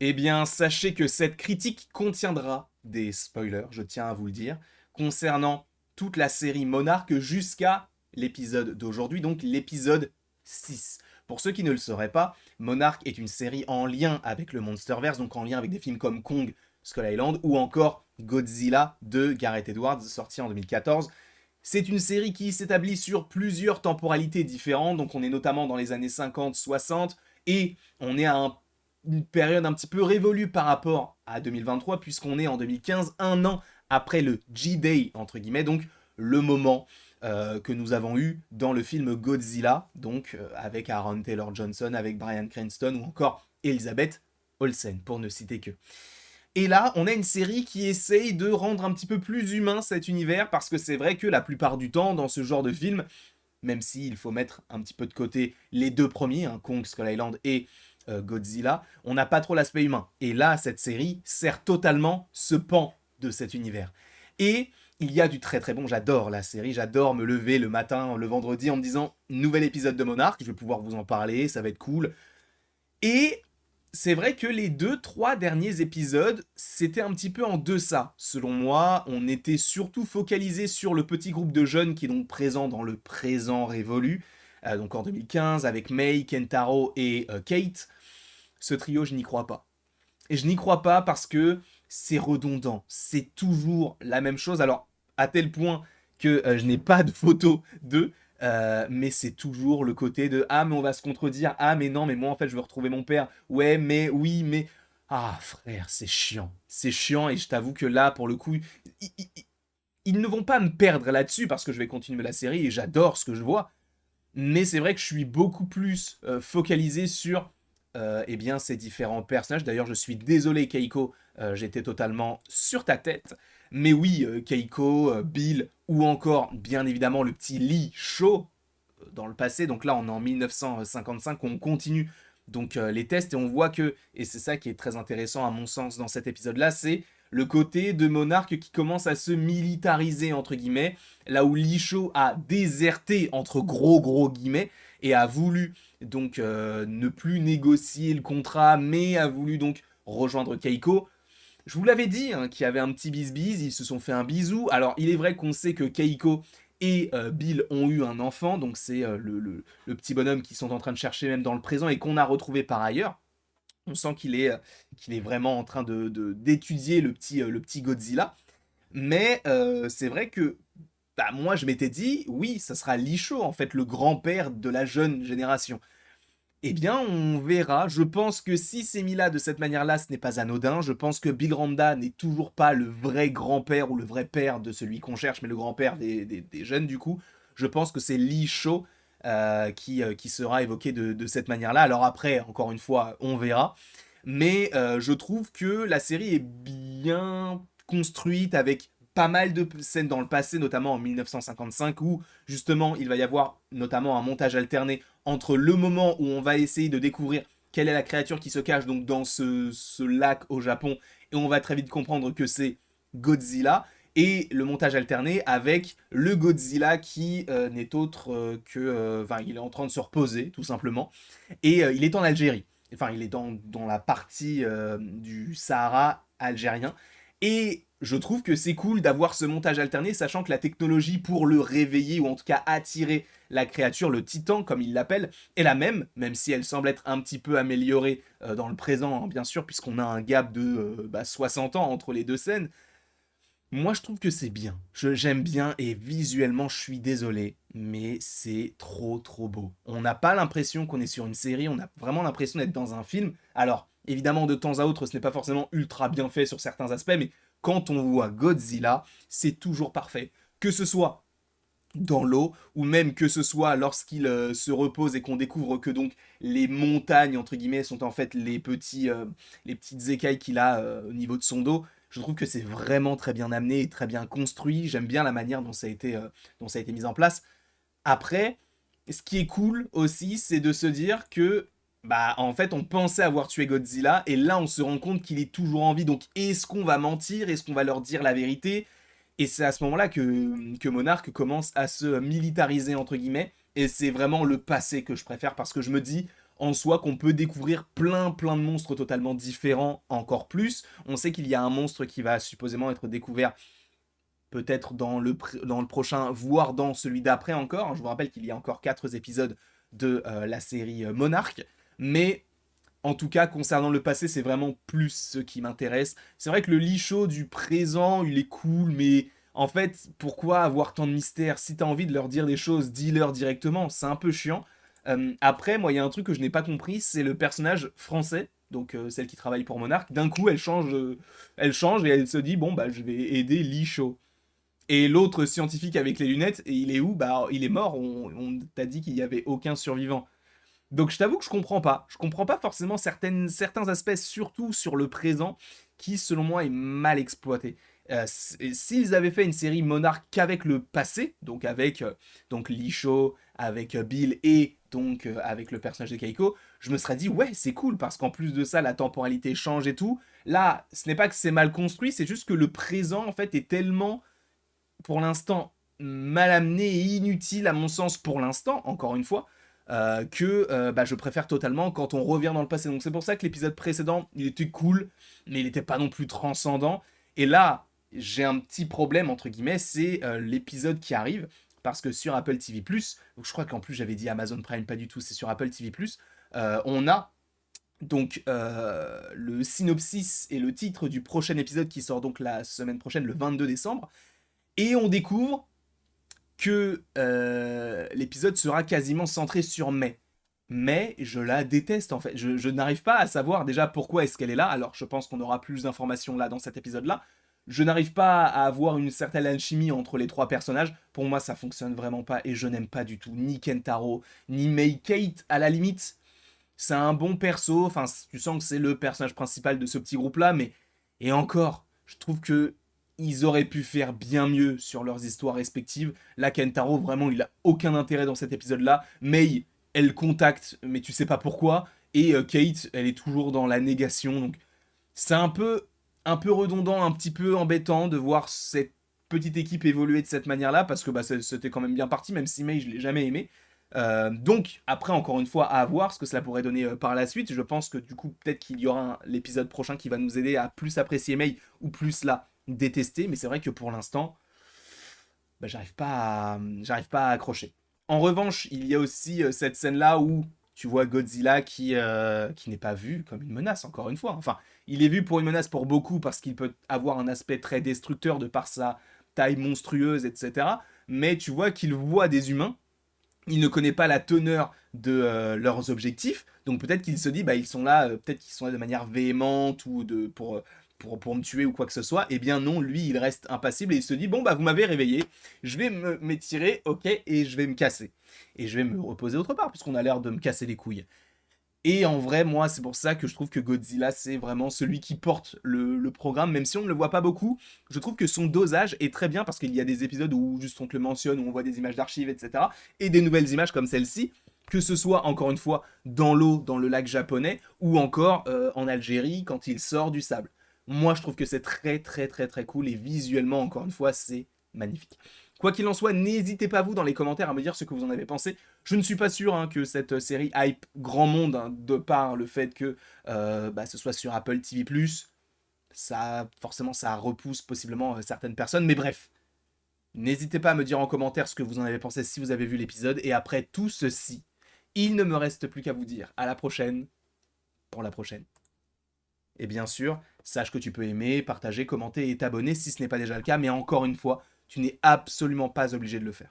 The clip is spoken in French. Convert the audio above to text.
Eh bien, sachez que cette critique contiendra des spoilers, je tiens à vous le dire, concernant toute la série Monarch jusqu'à l'épisode d'aujourd'hui, donc l'épisode 6. Pour ceux qui ne le sauraient pas, Monarch est une série en lien avec le Monsterverse, donc en lien avec des films comme Kong, Skull Island ou encore Godzilla de Gareth Edwards, sorti en 2014. C'est une série qui s'établit sur plusieurs temporalités différentes, donc on est notamment dans les années 50-60, et on est à une période un petit peu révolue par rapport à 2023, puisqu'on est en 2015, un an après le G-Day, entre guillemets, donc le moment que nous avons eu dans le film Godzilla, donc avec Aaron Taylor Johnson, avec Bryan Cranston ou encore Elizabeth Olsen, pour ne citer que. Et là, on a une série qui essaye de rendre un petit peu plus humain cet univers, parce que c'est vrai que la plupart du temps, dans ce genre de film, même s'il faut mettre un petit peu de côté les deux premiers, hein, Kong, Skull Island et Godzilla, on n'a pas trop l'aspect humain. Et là, cette série sert totalement ce pan de cet univers. Et il y a du très très bon, j'adore la série, j'adore me lever le matin, le vendredi, en me disant, nouvel épisode de Monarch, je vais pouvoir vous en parler, ça va être cool. Et c'est vrai que les deux, trois derniers épisodes, c'était un petit peu en deçà. Selon moi, on était surtout focalisé sur le petit groupe de jeunes qui est donc présent dans le présent révolu, donc en 2015, avec May, Kentaro et Kate. Ce trio, je n'y crois pas. Et je n'y crois pas parce que c'est redondant. C'est toujours la même chose. Alors, à tel point que je n'ai pas de photo d'eux, mais c'est toujours le côté de ah, mais on va se contredire. Ah, mais non, mais moi en fait, je veux retrouver mon père. Ouais, mais oui, mais. Ah, frère, c'est chiant. C'est chiant et je t'avoue que là, pour le coup, ils ne vont pas me perdre là-dessus parce que je vais continuer la série et j'adore ce que je vois. Mais c'est vrai que je suis beaucoup plus focalisé sur eh bien, ces différents personnages. D'ailleurs, je suis désolé, Keiko, j'étais totalement sur ta tête. Mais oui, Keiko, Bill, ou encore, bien évidemment, le petit Lee Shaw dans le passé. Donc là, on est en 1955, on continue donc les tests et on voit que, et c'est ça qui est très intéressant à mon sens dans cet épisode-là, c'est le côté de Monarque qui commence à se militariser, entre guillemets, là où Licho a déserté, entre gros guillemets, et a voulu donc ne plus négocier le contrat, mais a voulu donc rejoindre Keiko. Je vous l'avais dit, hein, qu'il y avait un petit bis-bis, ils se sont fait un bisou. Alors, il est vrai qu'on sait que Keiko et Bill ont eu un enfant, donc c'est le petit bonhomme qu'ils sont en train de chercher même dans le présent et qu'on a retrouvé par ailleurs. On sent qu'il est vraiment en train d'étudier le petit Godzilla. Mais c'est vrai que bah, moi, je m'étais dit, oui, ça sera Licho, en fait, le grand-père de la jeune génération. Eh bien, on verra. Je pense que si c'est mis là de cette manière-là, ce n'est pas anodin. Je pense que Bill Randa n'est toujours pas le vrai grand-père ou le vrai père de celui qu'on cherche, mais le grand-père des jeunes, du coup. Je pense que c'est Lee Shaw qui sera évoqué de cette manière-là. Alors après, encore une fois, on verra. Mais je trouve que la série est bien construite avec pas mal de scènes dans le passé, notamment en 1955, où justement il va y avoir notamment un montage alterné entre le moment où on va essayer de découvrir quelle est la créature qui se cache donc dans ce lac au Japon, et on va très vite comprendre que c'est Godzilla, et le montage alterné avec le Godzilla qui n'est autre que... Enfin, il est en train de se reposer, tout simplement, et il est en Algérie. Enfin, il est dans la partie du Sahara algérien. Et je trouve que c'est cool d'avoir ce montage alterné, sachant que la technologie pour le réveiller, ou en tout cas attirer la créature, le titan comme il l'appelle, est la même, même si elle semble être un petit peu améliorée dans le présent, hein, bien sûr, puisqu'on a un gap de 60 ans entre les deux scènes. Moi, je trouve que c'est bien. J'aime bien et visuellement, je suis désolé, mais c'est trop beau. On n'a pas l'impression qu'on est sur une série, on a vraiment l'impression d'être dans un film. Alors, évidemment, de temps à autre, ce n'est pas forcément ultra bien fait sur certains aspects, mais quand on voit Godzilla, c'est toujours parfait. Que ce soit dans l'eau, ou même que ce soit lorsqu'il se repose et qu'on découvre que donc les montagnes, entre guillemets, sont en fait les petites écailles qu'il a au niveau de son dos. Je trouve que c'est vraiment très bien amené et très bien construit. J'aime bien la manière dont ça a été mis en place. Après, ce qui est cool aussi, c'est de se dire que, bah, en fait, on pensait avoir tué Godzilla, et là, on se rend compte qu'il est toujours en vie. Donc, est-ce qu'on va mentir? Est-ce qu'on va leur dire la vérité? Et c'est à ce moment-là que Monarch commence à se militariser, entre guillemets, et c'est vraiment le passé que je préfère, parce que je me dis, en soi qu'on peut découvrir plein de monstres totalement différents encore plus. On sait qu'il y a un monstre qui va supposément être découvert peut-être dans le prochain, voire dans celui d'après encore. Je vous rappelle qu'il y a encore 4 épisodes de la série Monarch, mais en tout cas, concernant le passé, c'est vraiment plus ce qui m'intéresse. C'est vrai que le Lee Shaw du présent, il est cool, mais en fait, pourquoi avoir tant de mystère? Si t'as envie de leur dire des choses, dis-leur directement, c'est un peu chiant. Après, moi, il y a un truc que je n'ai pas compris, c'est le personnage français, donc celle qui travaille pour Monarch. D'un coup, elle change et elle se dit, bon, bah, je vais aider Lee Shaw. Et l'autre scientifique avec les lunettes, et il est où? Bah, il est mort, on t'a dit qu'il n'y avait aucun survivant. Donc je t'avoue que je comprends pas. Je comprends pas forcément certains aspects, surtout sur le présent, qui selon moi est mal exploité. S'ils avaient fait une série Monarch qu'avec le passé, donc avec donc Lee Shaw, avec Bill et donc avec le personnage de Keiko, je me serais dit ouais c'est cool parce qu'en plus de ça la temporalité change et tout. Là ce n'est pas que c'est mal construit, c'est juste que le présent en fait est tellement pour l'instant mal amené et inutile à mon sens pour l'instant, encore une fois, que bah, je préfère totalement quand on revient dans le passé. Donc c'est pour ça que l'épisode précédent, il était cool, mais il n'était pas non plus transcendant. Et là, j'ai un petit problème, entre guillemets, c'est l'épisode qui arrive, parce que sur Apple TV+, donc je crois qu'en plus j'avais dit Amazon Prime, pas du tout, c'est sur Apple TV+, on a donc le synopsis et le titre du prochain épisode qui sort donc la semaine prochaine, le 22 décembre, et on découvre que l'épisode sera quasiment centré sur May. Mais je la déteste en fait. Je n'arrive pas à savoir déjà pourquoi est-ce qu'elle est là. Alors je pense qu'on aura plus d'informations là dans cet épisode-là. Je n'arrive pas à avoir une certaine alchimie entre les 3 personnages. Pour moi, ça fonctionne vraiment pas et je n'aime pas du tout ni Kentaro, ni May. Kate, à la limite, c'est un bon perso. Enfin, tu sens que c'est le personnage principal de ce petit groupe-là, mais et encore, je trouve que ils auraient pu faire bien mieux sur leurs histoires respectives. Là, Kentaro, vraiment, il a aucun intérêt dans cet épisode-là. May, elle contacte, mais tu sais pas pourquoi. Et Kate, elle est toujours dans la négation. Donc, c'est un peu redondant, un petit peu embêtant de voir cette petite équipe évoluer de cette manière-là, parce que bah, c'était quand même bien parti, même si May, je l'ai jamais aimé. Donc, après, encore une fois, à voir ce que cela pourrait donner par la suite. Je pense que du coup, peut-être qu'il y aura l'épisode prochain qui va nous aider à plus apprécier May ou plus la détester. Mais c'est vrai que pour l'instant, bah, j'arrive pas à accrocher. En revanche, il y a aussi cette scène-là où tu vois Godzilla qui n'est pas vu comme une menace, encore une fois. Enfin, il est vu pour une menace pour beaucoup parce qu'il peut avoir un aspect très destructeur de par sa taille monstrueuse, etc. Mais tu vois qu'il voit des humains, il ne connaît pas la teneur de leurs objectifs, donc peut-être qu'il se dit, bah ils sont là, peut-être qu'ils sont là de manière véhémente ou pour me tuer ou quoi que ce soit. Eh bien non, lui il reste impassible et il se dit, bon bah vous m'avez réveillé, je vais m'étirer, ok, et je vais me casser. Et je vais me reposer autre part, puisqu'on a l'air de me casser les couilles. Et en vrai, moi, c'est pour ça que je trouve que Godzilla, c'est vraiment celui qui porte le programme, même si on ne le voit pas beaucoup. Je trouve que son dosage est très bien parce qu'il y a des épisodes où juste on te le mentionne, où on voit des images d'archives, etc. Et des nouvelles images comme celle-ci, que ce soit encore une fois dans l'eau, dans le lac japonais, ou encore en Algérie quand il sort du sable. Moi, je trouve que c'est très cool et visuellement, encore une fois, c'est magnifique. Quoi qu'il en soit, n'hésitez pas vous dans les commentaires à me dire ce que vous en avez pensé. Je ne suis pas sûr hein, que cette série hype grand monde hein, de par le fait que bah, ce soit sur Apple TV+. Ça, forcément, ça repousse possiblement certaines personnes. Mais bref, n'hésitez pas à me dire en commentaire ce que vous en avez pensé si vous avez vu l'épisode. Et après tout ceci, il ne me reste plus qu'à vous dire à la prochaine pour la prochaine. Et bien sûr, sache que tu peux aimer, partager, commenter et t'abonner si ce n'est pas déjà le cas. Mais encore une fois, tu n'es absolument pas obligé de le faire.